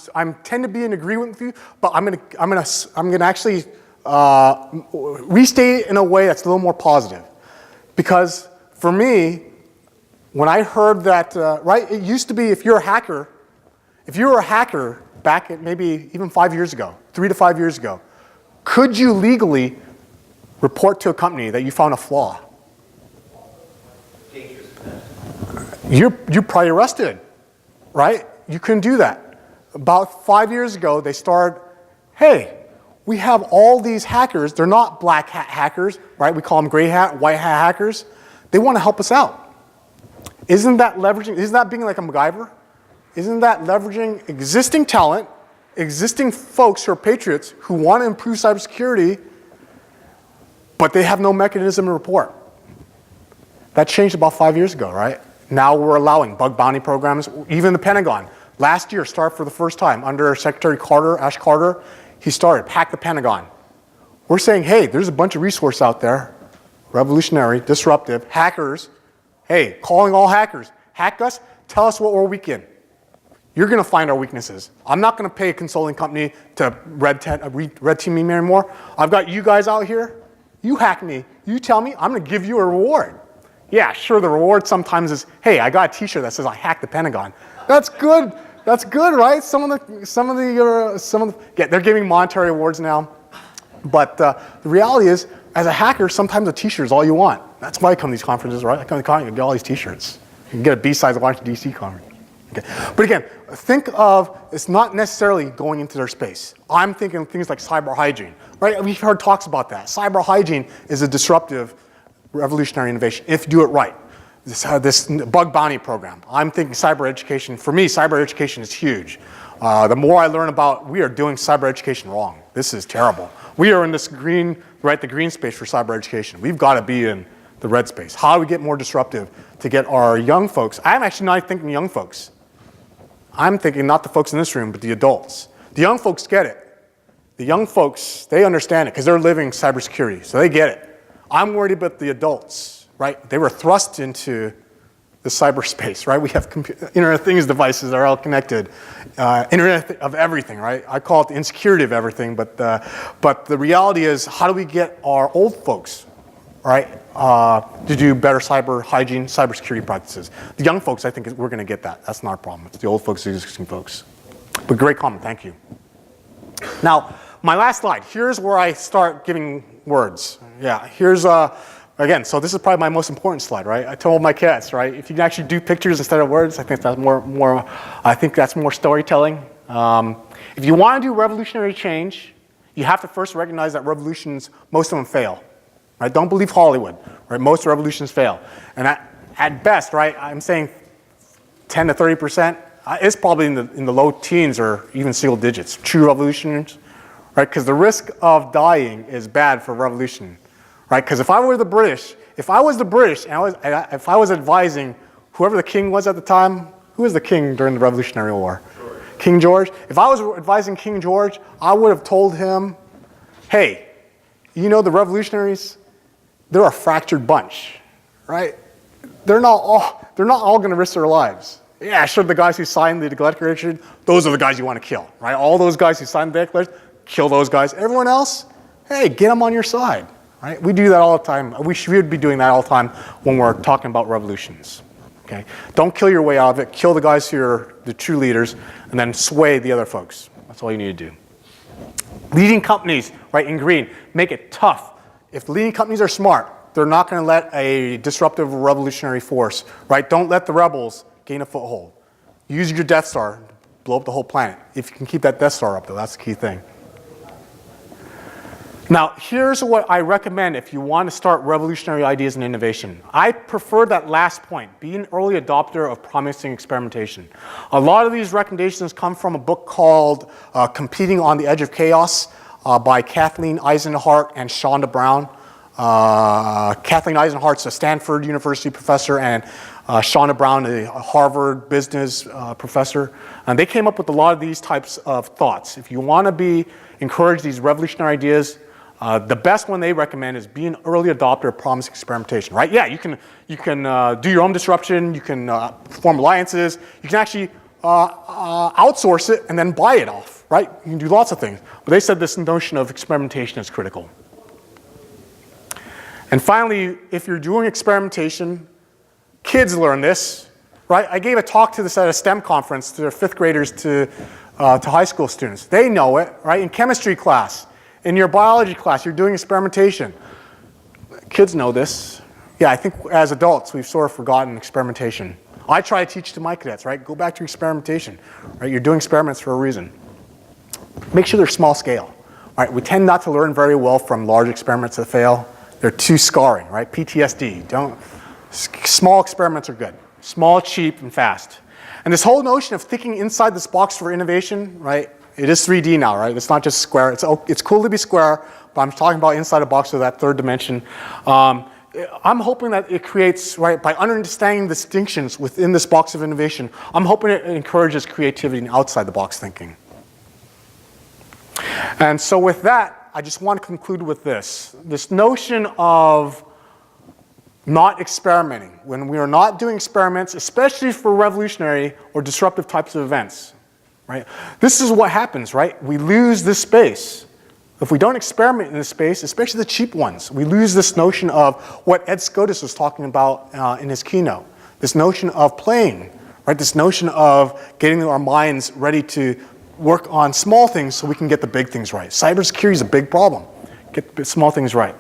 tend to be in agreement with you, but I'm gonna actually restate it in a way that's a little more positive, because for me, when I heard that, right, it used to be if you were a hacker back at maybe even 5 years ago, 3 to 5 years ago, could you legally report to a company that you found a flaw? You're probably arrested, right? You couldn't do that. About 5 years ago, they started, hey, we have all these hackers. They're not black hat hackers, right? We call them gray hat, white hat hackers. They want to help us out. Isn't that leveraging, isn't that being like a MacGyver? Isn't that leveraging existing talent, existing folks who are patriots who want to improve cybersecurity, but they have no mechanism to report? That changed about 5 years ago, right? Now we're allowing bug bounty programs. Even the Pentagon, last year, started for the first time under Secretary Carter, Ash Carter, he started, hack the Pentagon. We're saying, hey, there's a bunch of resources out there, revolutionary, disruptive, hackers. Hey, calling all hackers, hack us, tell us what we're weak in. You're gonna find our weaknesses. I'm not gonna pay a consulting company to red team me anymore. I've got you guys out here, you hack me, you tell me, I'm gonna give you a reward. Yeah, sure, the reward sometimes is, hey, I got a t-shirt that says I hacked the Pentagon. That's good, right? Yeah, they're giving monetary awards now. But the reality is, as a hacker, sometimes a t-shirt is all you want. That's why I come to these conferences, right? I come to the conference, get all these t-shirts. You can get a BSides Washington, D.C. conference. Okay. But again, think of, it's not necessarily going into their space. I'm thinking of things like cyber hygiene, right? We've heard talks about that. Cyber hygiene is a disruptive, revolutionary innovation if you do it right. This bug bounty program. I'm thinking cyber education. For me, cyber education is huge. The more I learn about, we are doing cyber education wrong. This is terrible. We are in this green, right, the green space for cyber education. We've got to be in the red space. How do we get more disruptive to get our young folks? I'm actually not thinking young folks. I'm thinking not the folks in this room, but the adults. The young folks get it. The young folks, they understand it because they're living cybersecurity, so they get it. I'm worried about the adults, right? They were thrust into the cyberspace, right? We have Internet of Things devices that are all connected. Internet of everything, right? I call it the insecurity of everything, but the reality is, how do we get our old folks, right, to do better cyber hygiene, cybersecurity practices? The young folks, I think we're going to get that. That's not a problem. It's the old folks, the existing folks. But great comment, thank you. Now, my last slide. Here's where I start giving words. Yeah, here's, again, so this is probably my most important slide, right? I told my kids, right? If you can actually do pictures instead of words, I think that's more storytelling. If you want to do revolutionary change, you have to first recognize that revolutions, most of them fail. Right? Don't believe Hollywood, right? Most revolutions fail. And at best, right, I'm saying 10 to 30%, it's probably in the low teens or even single digits, true revolutions, right? Because the risk of dying is bad for revolution, right? Because if I was the British and if I was advising whoever the king was at the time, who was the king during the Revolutionary War? George. King George. If I was advising King George, I would have told him, hey, you know the revolutionaries, they're a fractured bunch, right? They're not all going to risk their lives. Yeah, sure, the guys who signed the Declaration, those are the guys you want to kill, right? All those guys who signed the Declaration, kill those guys. Everyone else, hey, get them on your side, right? We do that all the time. We should be doing that all the time when we're talking about revolutions, okay? Don't kill your way out of it. Kill the guys who are the true leaders, and then sway the other folks. That's all you need to do. Leading companies, right, in green, make it tough. If the leading companies are smart, they're not going to let a disruptive revolutionary force, right? Don't let the rebels gain a foothold. Use your Death Star to blow up the whole planet. If you can keep that Death Star up, though, that's the key thing. Now, here's what I recommend if you want to start revolutionary ideas and innovation. I prefer that last point, be an early adopter of promising experimentation. A lot of these recommendations come from a book called Competing on the Edge of Chaos by Kathleen Eisenhart and Shonda Brown. Kathleen Eisenhart's a Stanford University professor, and Shonda Brown, a Harvard business professor. And they came up with a lot of these types of thoughts. If you want to encourage these revolutionary ideas, The best one they recommend is be an early adopter of promising experimentation, right? Yeah, you can do your own disruption, you can form alliances, you can actually outsource it and then buy it off, right? You can do lots of things. But they said this notion of experimentation is critical. And finally, if you're doing experimentation, kids learn this, right? I gave a talk to this at a STEM conference to 5th graders to high school students. They know it, right? In chemistry class, in your biology class, you're doing experimentation. Kids know this. Yeah, I think as adults, we've sort of forgotten experimentation. I try to teach to my cadets, right? Go back to experimentation, right? You're doing experiments for a reason. Make sure they're small scale, right? We tend not to learn very well from large experiments that fail. They're too scarring, right? PTSD. Small experiments are good. Small, cheap, and fast. And this whole notion of thinking inside this box for innovation, right? It is 3D now, right? It's not just square. It's cool to be square, but I'm talking about inside a box of that third dimension. I'm hoping that it creates, right, by understanding distinctions within this box of innovation, I'm hoping it encourages creativity and outside the box thinking. And so with that, I just want to conclude with this. This notion of not experimenting. When we are not doing experiments, especially for revolutionary or disruptive types of events, right? This is what happens, right? We lose this space. If we don't experiment in this space, especially the cheap ones, we lose this notion of what Ed Scotus was talking about in his keynote. This notion of playing, right? This notion of getting our minds ready to work on small things so we can get the big things right. Cybersecurity is a big problem. Get the small things right.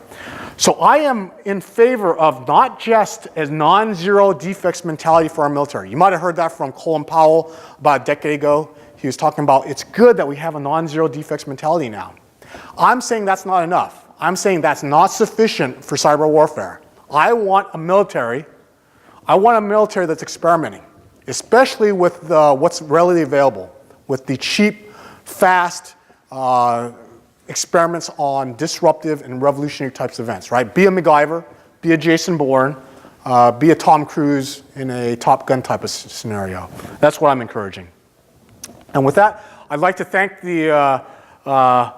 So I am in favor of not just a non-zero defects mentality for our military. You might have heard that from Colin Powell about a decade ago. He was talking about it's good that we have a non-zero defects mentality now. I'm saying that's not enough. I'm saying that's not sufficient for cyber warfare. I want a military that's experimenting, especially with what's readily available, with the cheap, fast experiments on disruptive and revolutionary types of events, right? Be a MacGyver, be a Jason Bourne, be a Tom Cruise in a Top Gun type of scenario. That's what I'm encouraging. And with that, I'd like to thank the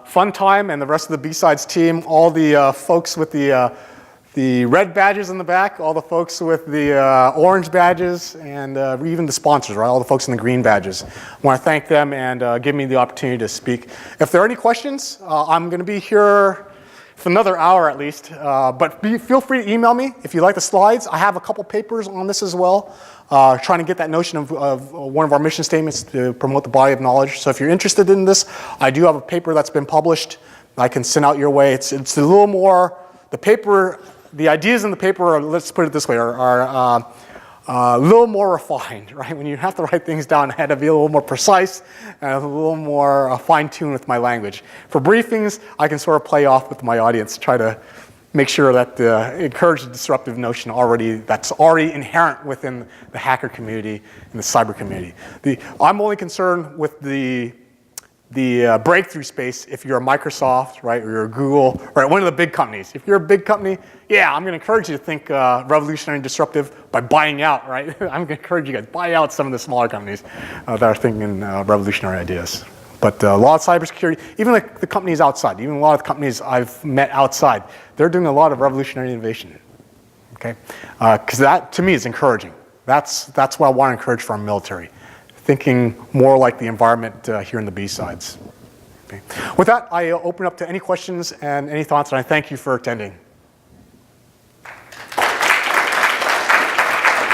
Fun Time and the rest of the BSides team, all the folks with the red badges in the back, all the folks with the orange badges, and even the sponsors, right? All the folks in the green badges. I want to thank them and give me the opportunity to speak. If there are any questions, I'm going to be here for another hour at least, but feel free to email me if you like the slides. I have a couple papers on this as well, trying to get that notion of one of our mission statements to promote the body of knowledge. So if you're interested in this, I do have a paper that's been published I can send out your way. It's a little more, the ideas in the paper are, let's put it this way, are a little more refined, right? When you have to write things down, I had to be a little more precise and a little more fine-tuned with my language. For briefings, I can sort of play off with my audience, try to make sure that encourage the disruptive notion that's already inherent within the hacker community and the cyber community. I'm only concerned with the breakthrough space if you're a Microsoft, right, or you're a Google, right, one of the big companies. If you're a big company, yeah, I'm going to encourage you to think revolutionary and disruptive by buying out, right? I'm going to encourage you guys, buy out some of the smaller companies that are thinking revolutionary ideas. But a lot of cybersecurity, even the companies outside, even a lot of the companies I've met outside, they're doing a lot of revolutionary innovation, okay? Because that, to me, is encouraging. That's what I want to encourage for our military. Thinking more like the environment here in the BSides. Okay. With that, I open up to any questions and any thoughts, and I thank you for attending.